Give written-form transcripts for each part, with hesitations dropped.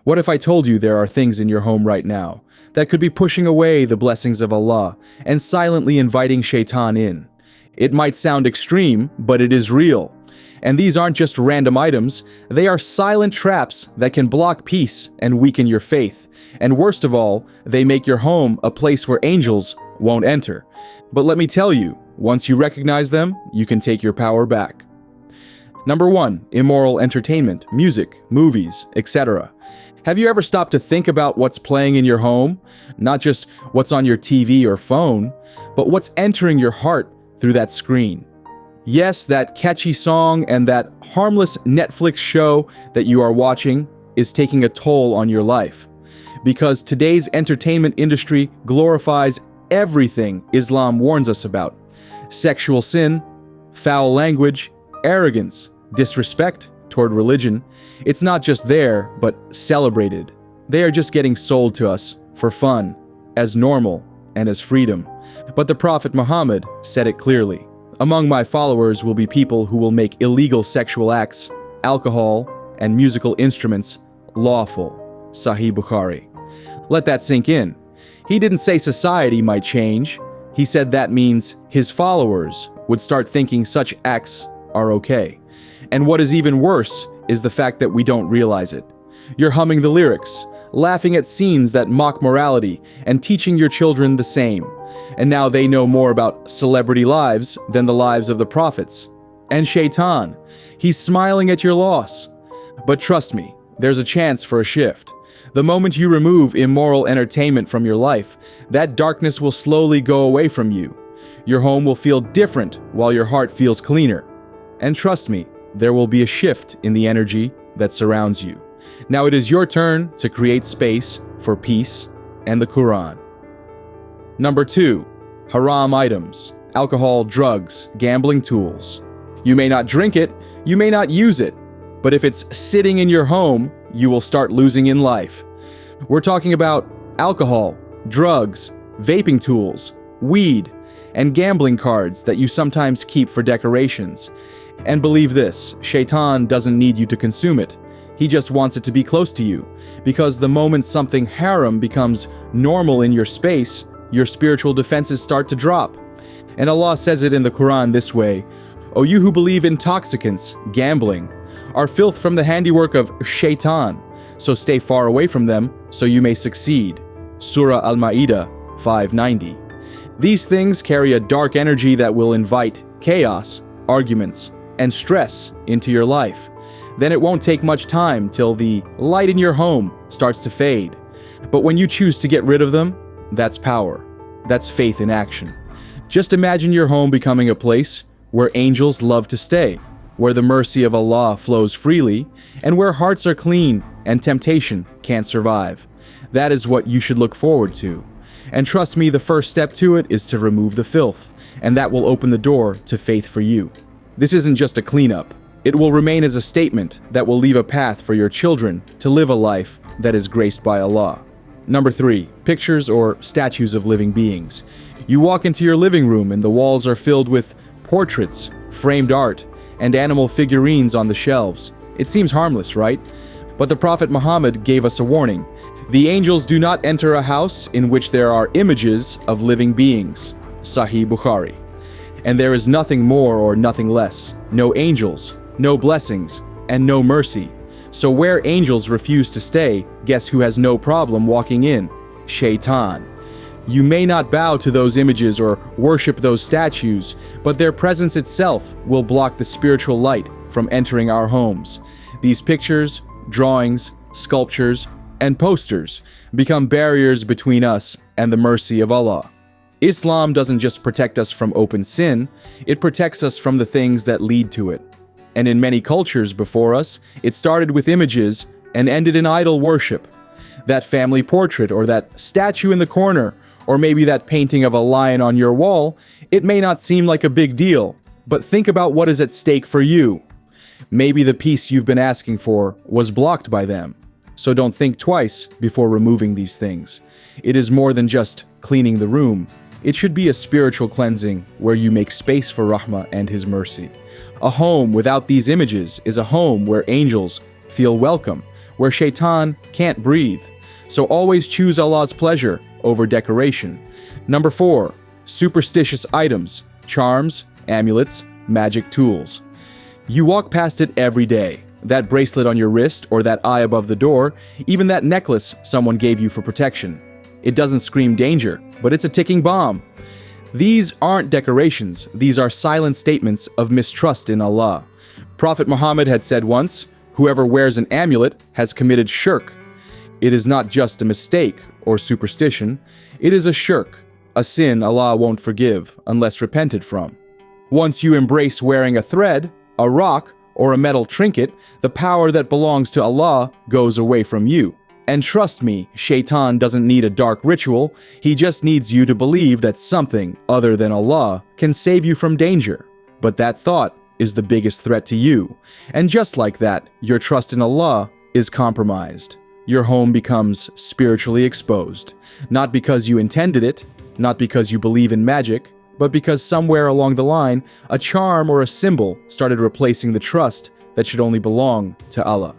What if I told you there are things in your home right now that could be pushing away the blessings of Allah and silently inviting shaitan in? It might sound extreme, but it is real. And these aren't just random items, they are silent traps that can block peace and weaken your faith. And worst of all, they make your home a place where angels won't enter. But let me tell you, once you recognize them, you can take your power back. Number 1, immoral entertainment, music, movies, etc. Have you ever stopped to think about what's playing in your home? Not just what's on your TV or phone, but what's entering your heart through that screen. Yes, that catchy song and that harmless Netflix show that you are watching is taking a toll on your life. Because today's entertainment industry glorifies everything Islam warns us about. Sexual sin, foul language, arrogance, disrespect toward religion. It's not just there, but celebrated. They are just getting sold to us for fun, as normal, and as freedom. But the Prophet Muhammad said it clearly. Among my followers will be people who will make illegal sexual acts, alcohol, and musical instruments lawful. Sahih Bukhari. Let that sink in. He didn't say society might change. He said that means his followers would start thinking such acts are okay. And what is even worse is the fact that we don't realize it. You're humming the lyrics, laughing at scenes that mock morality, and teaching your children the same. And now they know more about celebrity lives than the lives of the prophets. And shaitan, he's smiling at your loss. But trust me, there's a chance for a shift. The moment you remove immoral entertainment from your life, that darkness will slowly go away from you. Your home will feel different while your heart feels cleaner. And trust me, there will be a shift in the energy that surrounds you. Now it is your turn to create space for peace and the Quran. Number 2, haram items, alcohol, drugs, gambling tools. You may not drink it, you may not use it, but if it's sitting in your home, you will start losing in life. We're talking about alcohol, drugs, vaping tools, weed, and gambling cards that you sometimes keep for decorations. And believe this, shaitan doesn't need you to consume it. He just wants it to be close to you, because the moment something haram becomes normal in your space, your spiritual defenses start to drop. And Allah says it in the Quran this way, "O you who believe intoxicants, gambling, are filth from the handiwork of shaitan, so stay far away from them so you may succeed." Surah Al-Ma'idah 590. These things carry a dark energy that will invite chaos, arguments, and stress into your life. Then it won't take much time till the light in your home starts to fade. But when you choose to get rid of them, that's power. That's faith in action. Just imagine your home becoming a place where angels love to stay, where the mercy of Allah flows freely, and where hearts are clean and temptation can't survive. That is what you should look forward to. And trust me, the first step to it is to remove the filth, and that will open the door to faith for you. This isn't just a cleanup. It will remain as a statement that will leave a path for your children to live a life that is graced by Allah. Number 3, pictures or statues of living beings. You walk into your living room and the walls are filled with portraits, framed art, and animal figurines on the shelves. It seems harmless, right? But the Prophet Muhammad gave us a warning. The angels do not enter a house in which there are images of living beings. Sahih Bukhari. And there is nothing more or nothing less. No angels, no blessings, and no mercy. So where angels refuse to stay, guess who has no problem walking in? Shaitan. You may not bow to those images or worship those statues, but their presence itself will block the spiritual light from entering our homes. These pictures, drawings, sculptures, and posters become barriers between us and the mercy of Allah. Islam doesn't just protect us from open sin, it protects us from the things that lead to it. And in many cultures before us, it started with images and ended in idol worship. That family portrait or that statue in the corner, or maybe that painting of a lion on your wall, it may not seem like a big deal, but think about what is at stake for you. Maybe the peace you've been asking for was blocked by them. So don't think twice before removing these things. It is more than just cleaning the room. It should be a spiritual cleansing where you make space for Rahmah and His mercy. A home without these images is a home where angels feel welcome, where shaitan can't breathe. So always choose Allah's pleasure over decoration. Number 4, superstitious items, charms, amulets, magic tools. You walk past it every day. That bracelet on your wrist or that eye above the door, even that necklace someone gave you for protection. It doesn't scream danger, but it's a ticking bomb. These aren't decorations, these are silent statements of mistrust in Allah. Prophet Muhammad had said once, "Whoever wears an amulet has committed shirk." It is not just a mistake or superstition, it is a shirk, a sin Allah won't forgive unless repented from. Once you embrace wearing a thread, a rock, or a metal trinket, the power that belongs to Allah goes away from you. And trust me, Shaitan doesn't need a dark ritual, he just needs you to believe that something other than Allah can save you from danger. But that thought is the biggest threat to you. And just like that, your trust in Allah is compromised. Your home becomes spiritually exposed. Not because you intended it, not because you believe in magic, but because somewhere along the line, a charm or a symbol started replacing the trust that should only belong to Allah.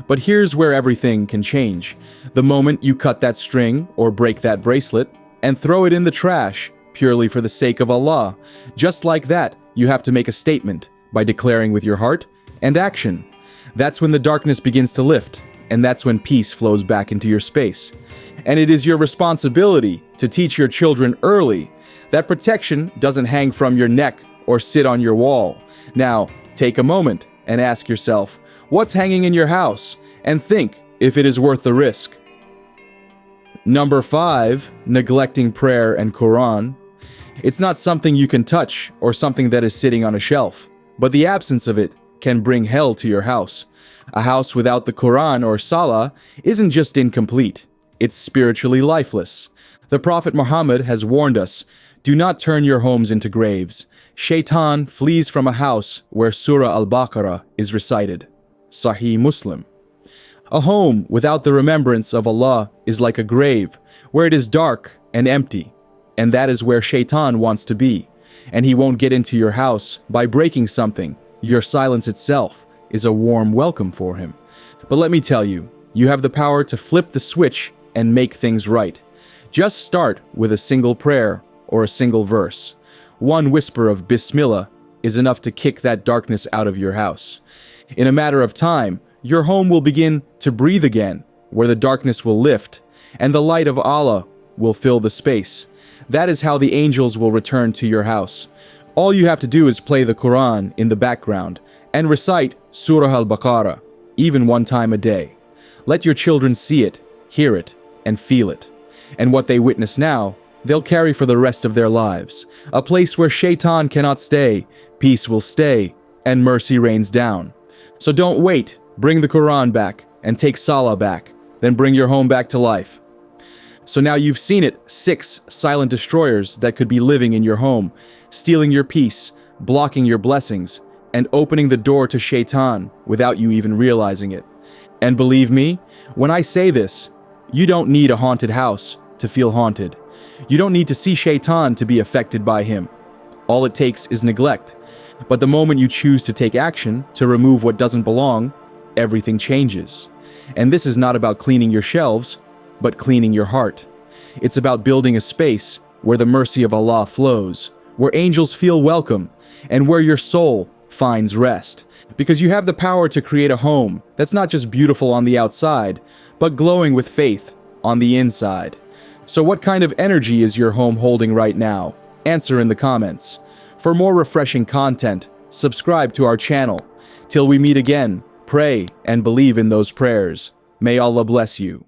But here's where everything can change. The moment you cut that string or break that bracelet and throw it in the trash purely for the sake of Allah, just like that, you have to make a statement by declaring with your heart and action. That's when the darkness begins to lift, and that's when peace flows back into your space. And it is your responsibility to teach your children early that protection doesn't hang from your neck or sit on your wall. Now, take a moment and ask yourself, what's hanging in your house? And think if it is worth the risk. Number 5, neglecting prayer and Quran. It's not something you can touch or something that is sitting on a shelf, but the absence of it can bring hell to your house. A house without the Quran or Salah isn't just incomplete, it's spiritually lifeless. The Prophet Muhammad has warned us, do not turn your homes into graves. Shaitan flees from a house where Surah Al-Baqarah is recited. Sahih Muslim. A home without the remembrance of Allah is like a grave, where it is dark and empty. And that is where Shaitan wants to be. And he won't get into your house by breaking something. Your silence itself is a warm welcome for him. But let me tell you, you have the power to flip the switch and make things right. Just start with a single prayer or a single verse. One whisper of Bismillah is enough to kick that darkness out of your house. In a matter of time, your home will begin to breathe again, where the darkness will lift, and the light of Allah will fill the space. That is how the angels will return to your house. All you have to do is play the Quran in the background and recite Surah Al-Baqarah, even one time a day. Let your children see it, hear it, and feel it. And what they witness now, they'll carry for the rest of their lives. A place where Shaitan cannot stay, peace will stay, and mercy rains down. So don't wait, bring the Quran back, and take Salah back, then bring your home back to life. So now you've seen it, 6 silent destroyers that could be living in your home, stealing your peace, blocking your blessings, and opening the door to Shaitan without you even realizing it. And believe me, when I say this, you don't need a haunted house to feel haunted. You don't need to see Shaitan to be affected by him. All it takes is neglect. But the moment you choose to take action to remove what doesn't belong, everything changes. And this is not about cleaning your shelves, but cleaning your heart. It's about building a space where the mercy of Allah flows, where angels feel welcome, and where your soul finds rest. Because you have the power to create a home that's not just beautiful on the outside, but glowing with faith on the inside. So what kind of energy is your home holding right now? Answer in the comments. For more refreshing content, subscribe to our channel. Till we meet again, pray and believe in those prayers. May Allah bless you.